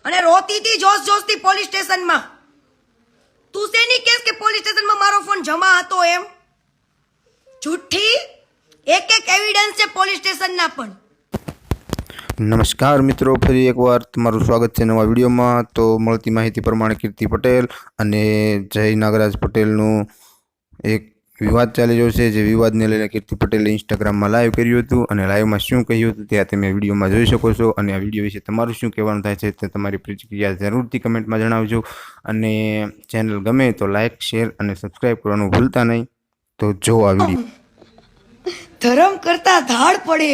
અને રોતી હતી જોશ-જોશથી પોલીસ સ્ટેશનમાં. તું શેની કેસ કે પોલીસ સ્ટેશનમાં મારો ફોન જમા હતો એમ? જુઠ્ઠી. એક એવિડન્સ છે પોલીસ સ્ટેશનના પણ. નમસ્કાર મિત્રો, ફરી એકવાર તમારું સ્વાગત છે નવા વિડીયોમાં. તો મળતી માહિતી પ્રમાણે કીર્તિ પટેલ અને જય નાગરાજ પટેલનું એક વિવાદ ચાલી રહ્યો છે. જે વિવાદને લઈને કીર્તિ પટેલે ઇન્સ્ટાગ્રામમાં લાઈવ કર્યું હતું અને લાઈવમાં શું કહ્યું હતું તે તમે વિડીયોમાં જોઈ શકો છો. અને આ વિડીયો વિશે તમારું શું કહેવાનું થાય છે તે તમારી પ્રતિક્રિયા જરૂરથી કમેન્ટમાં જણાવજો. અને ચેનલ ગમે તો લાઇક, શેર અને સબસ્ક્રાઈબ કરવાનું ભૂલતા નહીં. તો જો આ વિડીયો. ધર્મ કરતા ધાડ પડે.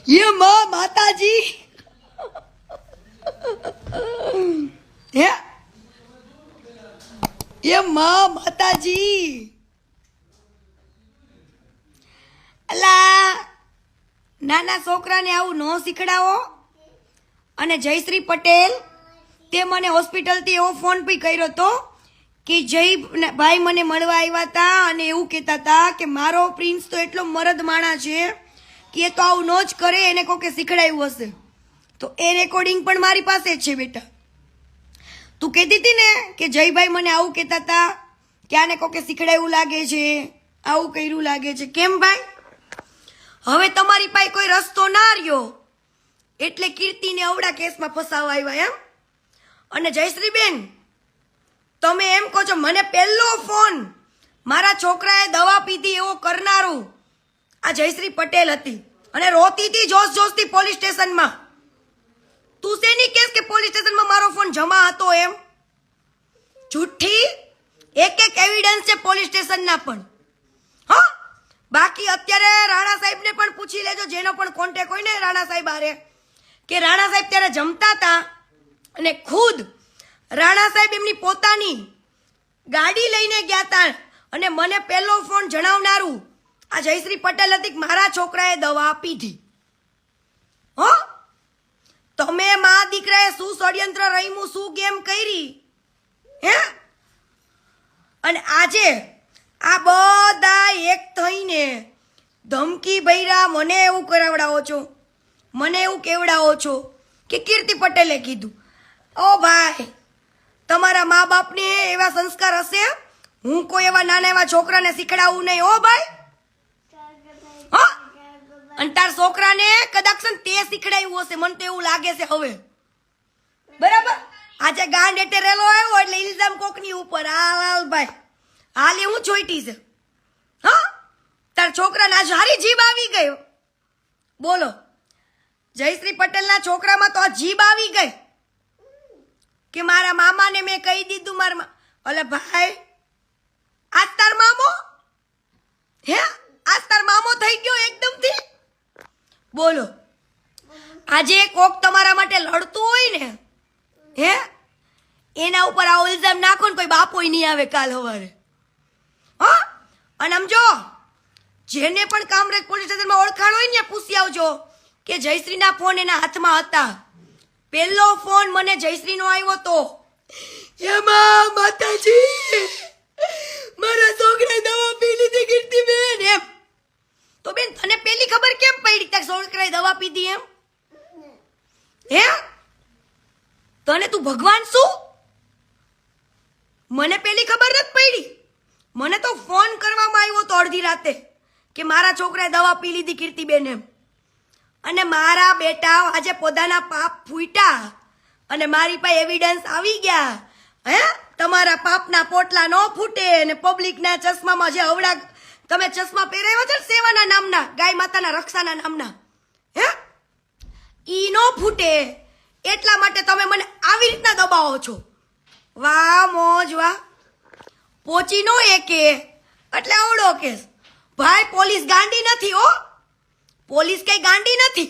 ये माँ माताजी હે ये माँ माताजी અલા નાના છોકરાને આવું ન શીખડાવો. અને જયશ્રી પટેલ તે મને હોસ્પિટલથી એવો ફોન પણ કર્યો હતો કે જય ભાઈ મને મળવા આવ્યા હતા અને એવું કહેતા હતા કે મારો પ્રિન્સ તો એટલો મરદ માણા છે કે એ તો આવું ન જ કરે, એને કોકે શીખડાયું હશે. તો એ રેકોર્ડિંગ પણ મારી પાસે જ છે બેટા. તું કહેતી હતી ને કે જયભાઈ મને આવું કહેતા હતા કે આને કોકે શીખડાયું લાગે છે, આવું કર્યું લાગે છે. કેમ ભાઈ? હવે તમારી પાસે કોઈ રસ્તો ના રહ્યો એટલે કીર્તિને અવડા કેસમાં ફસાવા આવ્યા એમ? અને જયશ્રીબેન તમે એમ કહો છો મને પહેલો ફોન મારા છોકરાએ દવા પીધી એવો કરનારું આ જયશ્રી પટેલ હતી અને રોતી હતી જોશ-જોશથી પોલીસ સ્ટેશનમાં. તું શેની કેસ કે પોલીસ સ્ટેશનમાં મારો ફોન જમા હતો એમ? જુઠ્ઠી. એક એવિડન્સ છે પોલીસ સ્ટેશનના પણ. હા, બાકી અત્યારે રાણા સાહેબને પણ પૂછી લેજો, જેનો પણ કોન્ટેક્ટ હોય ને રાણા સાહેબ હારે, કે રાણા સાહેબ ત્યારે જમતા હતા અને ખુદ રાણા સાહેબ એમની પોતાની ગાડી લઈને ગયા હતા અને મને પહેલો ફોન જણાવનારું આ જયશ્રી પટેલ હતી કે મારા છોકરાએ દવા પીધી. હો, તમે મા દીકરાએ શું ષડયંત્ર રહીમું, શું ગેમ કરી હે? અને આજે આ બધા એક થઈને ધમકી ભર્યા મને એવું કરાવડાવો છો, મને એવું કેવડાવો છો કે કીર્તિ પટેલે કીધું. ઓ ભાઈ, તમારા મા બાપને એવા સંસ્કાર હશે? હું કોઈ એવા નાના એવા છોકરાને શીખડાવું નહીં. ઓ ભાઈ, અને તાર છોકરાને કદાચ તે શીખડાયું હશે, મને તો એવું લાગે છે હવે. બરાબર, આજે ગાંડ એટલે રેલો આવ્યો એટલે ઇલ્ઝામ કોકની ઉપર. હાલ ભાઈ, હાલ હું જોઈતી છે. હા, તાર છોકરાને આજ હારી જીભ આવી ગયો. બોલો, જયશ્રી પટેલના છોકરામાં તો આ જીભ આવી ગઈ કે મારા મામાને મેં કહી દીધું. મારા અલે ભાઈ, આજ તાર મામો હે? આજ તાર મામો થઈ ગયો એકદમથી? બોલો, આજે કોક તમારા માટે લડતું હોય ને હે, એના ઉપર આ ઇલ્ઝામ નાખો ને કોઈ બાપોય નહીં આવે કાલ સવારે. હા, અને આમ જો જેને પણ કામરેજ પોલીસ સ્ટેશનમાં ઓળખાણ હોય ને પૂછી આવજો કે જયશ્રીના ફોન એના હાથમાં હતા. પહેલો ફોન મને જયશ્રીનો આવ્યો તો એમાં માતાજી મારા છોકરાએ દવા પી લીધી કીર્તિબેન એમ. તો બેન તને પેલી ખબર કેમ પડી તાર છોકરાએ દવા પીધી એમ? હે, તને તું ભગવાન શું? મને પેલી ખબર નથી પડી. મને તો ફોન કરવામાં આવ્યો તો અડધી રાતે કે મારા છોકરાએ દવા પી લીધી કીર્તિબેન એમ. અને મારા બેટા આજે પોતાના પાપ ફૂટ્યા અને મારી પાસે એવિડન્સ આવી ગયા. હે, તમારા પાપના પોટલા ન ફૂટે અને પબ્લિકના ચશ્મામાં જે અવડા તમે ચશ્મા પહેરાવ્યા છે સેવાના નામના, ગાય માતાના રક્ષાના નામના, હે, ઈ નો ફૂટે. એટલા માટે તમે મને આવી રીતના દબાવો છો. વાહ મોજ વાહ. પોચી નો એકે એટલે આવડો કેસ. ભાઈ, પોલીસ ગાંડી નથી હો, પોલીસ કઈ ગાંડી નથી.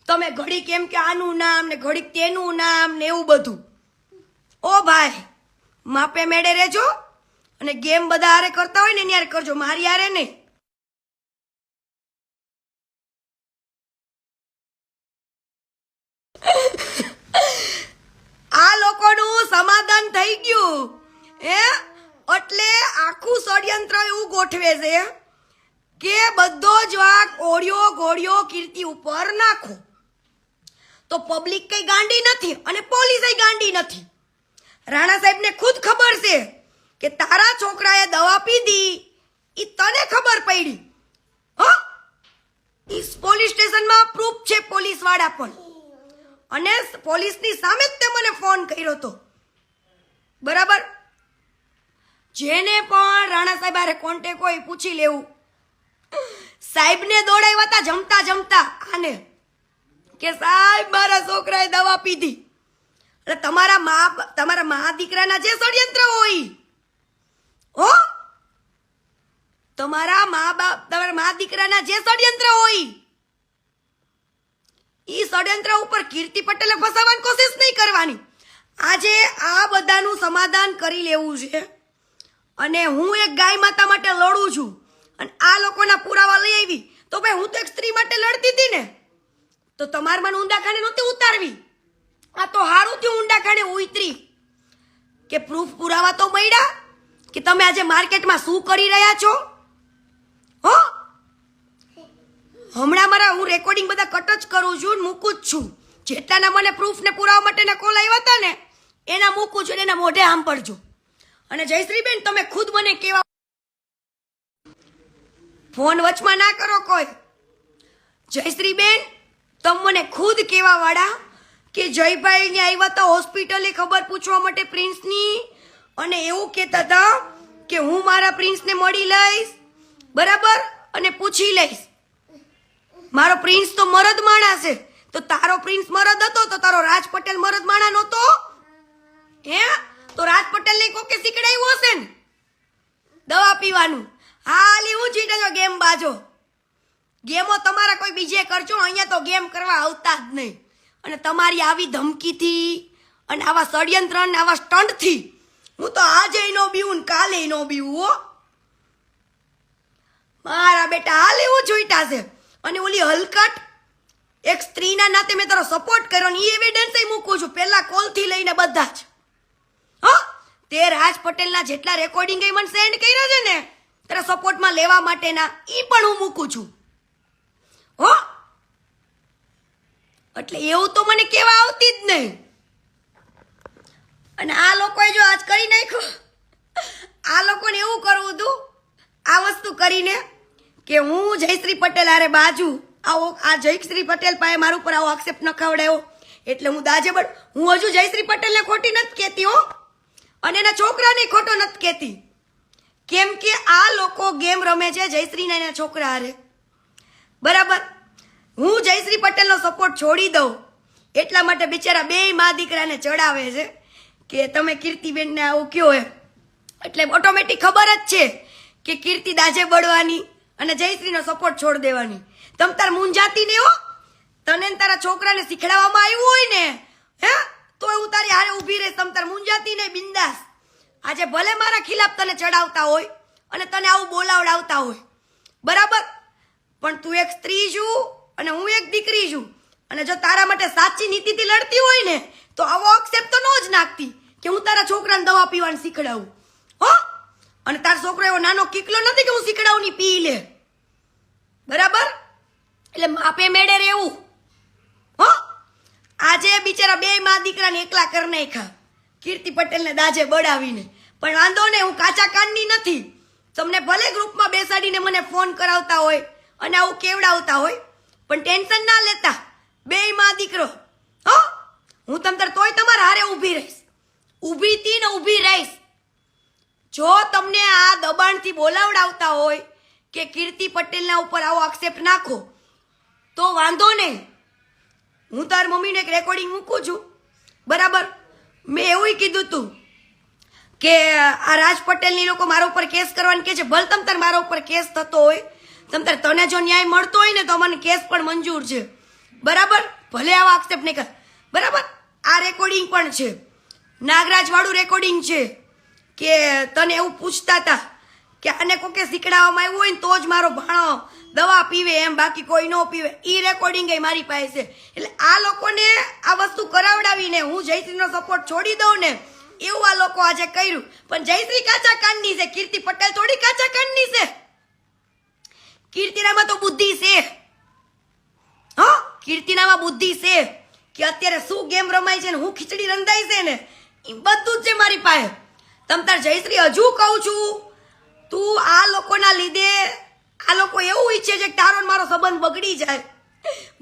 તમે ઘડીક એમ કે આનું નામ ને ઘડીક તેનું નામ ને એવું બધું. ઓ ભાઈ, માપે મેળે રહેજો અને ગેમ બધા હારે કરતા હોય ને એની હારે કરજો, મારી હારે નહીં. આ લોકોનું સમાધાન થઈ ગયું હે, એટલે આખું ષડયંત્ર એવું ગોઠવે છે કે બધો જ વાંક ઓડિયો ગોળિયો કીર્તિ ઉપર નાખો તો પબ્લિક કઈ ગાંડી નથી અને પોલીસ ગાંડી નથી. રાણા સાહેબને ખુદ ખબર છે કે તારા છોકરાએ દવા પીધી, ઈ તને ખબર પડી. હો, ઈ પોલીસ સ્ટેશનમાં પ્રૂફ છે, પોલીસ વાળા પણ, અને પોલીસની સામે જ તે મને ફોન કર્યો હતો. બરાબર. જેને પણ રાણા સાહેબ હારે કોન્ટેક્ટ હોય પૂછી લેવું. સાહેબને દોડાવ્યા હતા જમતા જમતા આને કે સાહેબ મારા છોકરાએ દવા પીધી. એટલે તમારા મા દીકરાના જે ષડયંત્ર હોય, હો, તમારા મા દીકરાના જે ષડયંત્ર હોય, ઈ ષડયંત્ર ઉપર કીર્તિ પટેલે ફસાવવાની કોશિશ નહીં કરવાની. આજે આ બધાનું સમાધાન કરી લેવું છે. અને હું એક ગાય માતા માટે લડું છું, અને આ લોકોના પુરાવા લઈ આવી તો ભાઈ હું તો એક સ્ત્રી માટે લડતી હતી ને, તો તમારે મને ઊંડા ખાને નહોતી ઉતારવી. આ તો હારું થયું ઊંડા ખાને ઉતરી કે પ્રૂફ પુરાવા તો મળ્યા કે તમે આજે માર્કેટમાં શું કરી રહ્યા છો. હો, હમણાં હું રેકોર્ડિંગ બધા કટ જ કરું છું, મૂકું જ છું. જેટલાના મને પ્રૂફ ને પુરાવા માટેના કોલ આવ્યા હતા ને એના મૂકું છું, એના મોઢે સાંભળજો. અને જયશ્રીબેન તમે ખુદ મને કેવા ફોન વચમાં ના કરો કોઈ. જયશ્રીબેન તમે મને ખુદ કેવા વાળા કે જયભાઈ ને આવ્યા હતા હોસ્પિટલે ખબર પૂછવા માટે પ્રિન્સની, અને એવું કહેતા હતા કે હું મારા પ્રિન્સને મળી લઈશ, બરાબર, અને પૂછી લઈશ. મારો પ્રિન્સ તો મરદ માણા છે, તો તારો પ્રિન્સ મરદ હતો તો તારો રાજ પટેલ મરદ માણા નહોતો? હે, તો રાજ પટેલ ને કોકે શીખડાવ્યું હશે ને દવા પીવાનું. હાલી હું ચીટજો ગેમ બાજો. ગેમો તમારા કોઈ બીજે કરજો, અહીંયા તો ગેમ કરવા આવતા જ નહીં. અને તમારી આવી ધમકીથી અને આવા ષડયંત્ર અને આવા સ્ટન્ટથી હું તો આજે નો બીવું ને કાલે નો બીવું. હો મારા બેટા, હાલ એવું જોઈતા છે. અને ઓલી હલકટ એક સ્ત્રીના નાતે મેં તારો સપોર્ટ કર્યો ને એ એવિડન્સ મૂકું છું, પહેલા કોલથી લઈને બધા જ. હા, તે રાજ પટેલના જેટલા રેકોર્ડિંગ મને સેન્ડ કર્યા છે ને તારા સપોર્ટમાં લેવા માટેના, એ પણ હું મૂકું છું. હો, એટલે એવું તો મને કેવા આવતી જ નહીં. અને આ લોકોએ જો આજ કરી નાખ્યું, આ લોકોને એવું કરવું હતું આ વસ્તુ કરીને કે હું જયશ્રી પટેલ હારે બાજુ આવો, આ જયશ્રી પટેલ પાસે મારા ઉપર આવો આક્ષેપ ન ખવડાવ્યો એટલે હું દાજે બળ. હું હજુ જયશ્રી પટેલને ખોટી નથી કહેતી હો, અને એના છોકરાને ખોટો નથી કહેતી, કેમ કે આ લોકો ગેમ રમે છે જયશ્રી ને એના છોકરા હારે. બરાબર. હું જયશ્રી પટેલનો સપોર્ટ છોડી દઉં એટલા માટે બિચારા બે મા દીકરાને ચડાવે છે કે તમે કીર્તિબેનને આવું કયો એમ. એટલે ઓટોમેટિક ખબર જ છે કે કીર્તિ દાજે બળવાની અને જયશ્રીનો સપોર્ટ છોડ દેવાની. તમ તાર મૂંઝાતી ને હો, તને તારા છોકરાને શીખડાવવામાં આવ્યું હોય ને, હે, તો હું તારી હારે ઊભી રહીશ. તમ તાર મૂંઝાતી ને બિંદાસ. આજે ભલે મારા ખિલાફ તને ચડાવતા હોય અને તને આવું બોલાવડાવતા હોય, બરાબર, પણ તું એક સ્ત્રી છું અને હું એક દીકરી છું. અને જો તારા માટે સાચી નીતિથી લડતી હોય ને તો આવો આક્ષેપ તો નો જ નાખતી કે હું તારા છોકરાને દવા પીવાનું શીખડાવું. હો, અને તારો છોકરો એવો નાનો કીકલો નથી કે હું શીખડાવું ની પી લે. બરાબર. એટલે માપે મેળે રહેવું. હો, આજે બિચારા બે મા દીકરાને એકલા કરી નાખ્યા કીર્તિ પટેલને દાજે બળાવીને. પણ વાંધો ને, હું કાચા કાનની નથી. તમને ભલે ગ્રુપમાં બેસાડીને મને ફોન કરાવતા હોય અને આવું કેવડાવતા હોય, પણ ટેન્શન ના લેતા. બે મા દીકરો, હો, હું તમતાર તોય તમારા હારે ઊભી રહીશ, ઊભી તી ને ઊભી રહીશ. જો તમને આ દબાણથી બોલાવડાવતા હોય કે કીર્તિ પટેલના ઉપર આવો આક્ષેપ નાખો તો વાંધો નહીં. હું તાર મમ્મીને એક રેકોર્ડિંગ મૂકું છું, બરાબર. મેં એવું કીધું તું કે આ રાજ પટેલની લોકો મારા ઉપર કેસ કરવાનું કે છે. ભલે તમતાર મારા ઉપર કેસ થતો હોય, તમતાર તને જો ન્યાય મળતો હોય ને તો મને કેસ પણ મંજૂર છે, બરાબર. ભલે આવા આક્ષેપ નહીં કર, બરાબર. આ રેકોર્ડિંગ પણ છે, નાગરાજ વાળું રેકોર્ડિંગ છે કે તને એવું પૂછતા હતા કે આને કોકે શીખડાવવામાં આવ્યું હોય ને તો જ મારો ભાણો દવા પીવે એમ, બાકી કોઈ ન પીવે. એ રેકોર્ડિંગ એ મારી પાસે છે. એટલે આ લોકોને આ વસ્તુ કરાવડાવીને હું જયશ્રીનો સપોર્ટ છોડી દઉં ને એવું આ લોકો આજે કર્યું. પણ જયશ્રી કાચા કાનની છે, કીર્તિ પટેલ થોડી કાચા કાનની છે. કીર્તિનામાં તો બુદ્ધિ છે. હા, કીર્તિનામાં બુદ્ધિ છે. કે અત્યારે શું ગેમ રમાય છે ને હું ખીચડી રંધાઈ છે ને એ બધું જ છે મારી પાસે. તમ તાર જયશ્રી હજુ કહું છું, તું આ લોકોના લીધે આ લોકો એવું ઈચ્છે છે કે તારો ને મારો સંબંધ બગડી જાય,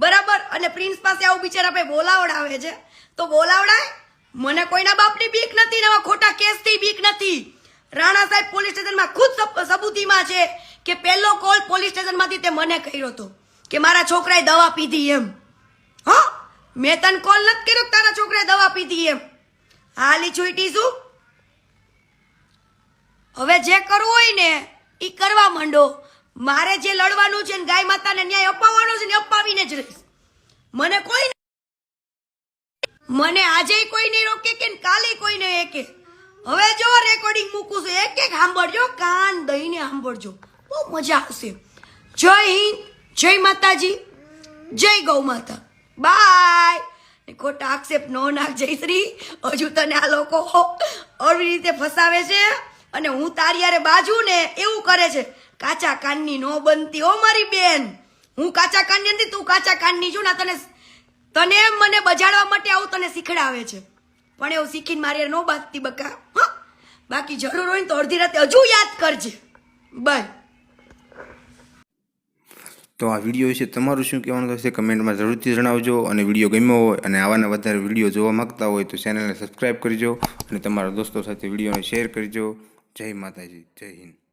બરાબર? અને પ્રિન્સ પાસે આવું બિચારા ભાઈ બોલાવડાવે છે તો બોલાવડાય. મને કોઈના બાપની બીક નથી ને આવા ખોટા કેસથી બીક નથી. રાણા સાહેબ પોલીસ સ્ટેશનમાં ખુદ સબૂતીમાં છે કે પહેલો કોલ પોલીસ સ્ટેશનમાંથી તે મને કર્યો હતો કે મારા છોકરાએ દવા પીધી એમ. હા, મેં તને કોલ નથી કર્યો કે તારા છોકરાએ દવા પીધી એમ. હાલી છુઈટી શું? હવે જે કરવું હોય ને એ કરવા માંડો. મારે જે લડવાનું છે ને ગાય માતાને ન્યાય અપાવવાનો છે ને અપાવીને જ રહીશ. મને આજે કોઈ નહીં રોકે કે કાલે કોઈ નહીં એકે. હવે જો રેકોર્ડિંગ મૂકું છું, એક એક સાંભળજો, કાન દઈને સાંભળજો, બહુ મજા આવશે. જય હિન્દ, જય માતાજી, જય ગૌ માતા, બાય. ખોટા આક્ષેપ નો નાખ જયશ્રી, હજુ તને આ લોકો આવી રીતે ફસાવે છે અને હું તારી યારે બાજુ ને એવું કરે છે. કાચા કાનની નો બનતી હો મારી બેન. હું કાચા કાનની નથી, તું કાચા કાનની છું ને. તને મને બજાડવા માટે આવું તને શીખડાવે છે, પણ એવું શીખીને મારી નો બાંધતી બકા. હા, બાકી જરૂર હોય ને તો અડધી રાતે હજુ યાદ કરજે. બાય. તો આ વિડીયો વિશે તમારું શું કહેવાનું થશે કમેન્ટમાં જરૂરથી જણાવજો. અને વિડીયો ગમ્યો હોય અને આવાના વધારે વિડીયો જોવા માંગતા હોય તો ચેનલને સબસ્ક્રાઈબ કરજો અને તમારા દોસ્તો સાથે વિડીયોને શેર કરજો. જય માતાજી, જય હિન્દ.